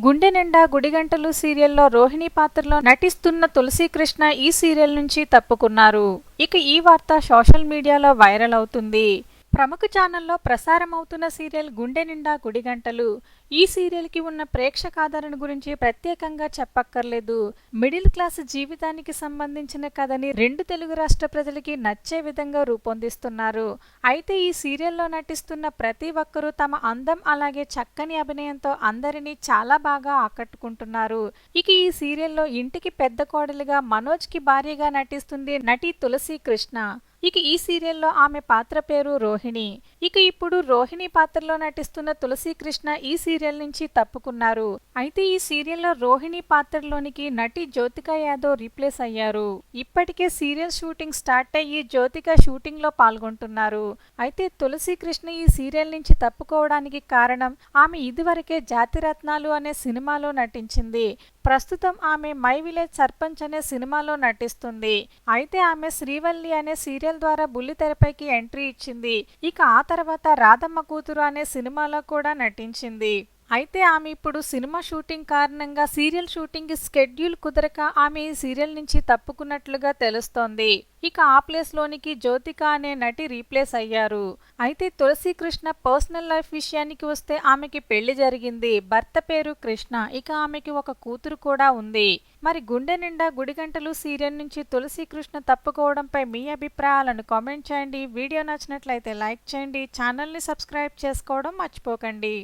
గుండె నిండా గుడిగంటలు సీరియల్లో రోహిణి పాత్రలో నటిస్తున్న తులసి కృష్ణ ఈ సీరియల్ నుంచి తప్పుకున్నారు. ఇక ఈ వార్త సోషల్ మీడియాలో వైరల్ అవుతుంది. ప్రముఖ ఛానల్లో ప్రసారమవుతున్న సీరియల్ గుండె నిండా గుడిగంటలు. ఈ సీరియల్కి ఉన్న ప్రేక్షకాదరణ గురించి ప్రత్యేకంగా చెప్పక్కర్లేదు. మిడిల్ క్లాస్ జీవితానికి సంబంధించిన కథని రెండు తెలుగు రాష్ట్ర ప్రజలకి నచ్చే విధంగా రూపొందిస్తున్నారు. అయితే ఈ సీరియల్లో నటిస్తున్న ప్రతి ఒక్కరూ తమ అందం అలాగే చక్కని అభినయంతో అందరినీ చాలా బాగా ఆకట్టుకుంటున్నారు. ఇక ఈ సీరియల్లో ఇంటికి పెద్ద కోడలిగా మనోజ్కి భార్యగా నటిస్తుంది నటి తులసి కృష్ణ. ఇక ఈ సీరియల్లో ఆమె పాత్ర పేరు రోహిణి. ఇక ఇప్పుడు రోహిణి పాత్రలో నటిస్తున్న తులసి కృష్ణ ఈ సీరియల్ నుంచి తప్పుకున్నారు. అయితే ఈ సీరియల్లో రోహిణి పాత్రలోనికి నటి జ్యోతిక యాదవ్ రీప్లేస్ అయ్యారు. ఇప్పటికే సీరియల్ షూటింగ్ స్టార్ట్ అయ్యి జ్యోతిక షూటింగ్ లో పాల్గొంటున్నారు. అయితే తులసి కృష్ణ ఈ సీరియల్ నుంచి తప్పుకోవడానికి కారణం ఆమె ఇదివరకే జాతిరత్నాలు అనే సినిమాలో నటించింది. ప్రస్తుతం ఆమె మై విలేజ్ సర్పంచ్ అనే సినిమాలో నటిస్తుంది. అయితే ఆమె శ్రీవల్లి అనే సీరియల్ ద్వారా బుల్లితెరపైకి ఎంట్రీ ఇచ్చింది. ఇక ఆ తర్వాత రాధమ్మ కూతురు అనే సినిమాలో కూడా నటించింది. అయితే ఆమె ఇప్పుడు సినిమా షూటింగ్ కారణంగా సీరియల్ షూటింగ్ స్కెడ్యూల్ కుదరక ఆమె ఈ సీరియల్ నుంచి తప్పుకున్నట్లుగా తెలుస్తోంది. ఇక ఆ ప్లేస్ లోనికి జ్యోతిక అనే నటి రీప్లేస్ అయ్యారు. అయితే తులసి కృష్ణ పర్సనల్ లైఫ్ విషయానికి వస్తే ఆమెకి పెళ్లి జరిగింది. భర్త పేరు కృష్ణ. ఇక ఆమెకి ఒక కూతురు కూడా ఉంది. మరి గుండె నిండా గుడిగంటలు సీరియల్ నుంచి తులసి కృష్ణ తప్పుకోవడంపై మీ అభిప్రాయాలను కామెంట్ చేయండి. వీడియో నచ్చినట్లయితే లైక్ చేయండి. ఛానల్ని సబ్స్క్రైబ్ చేసుకోవడం మర్చిపోకండి.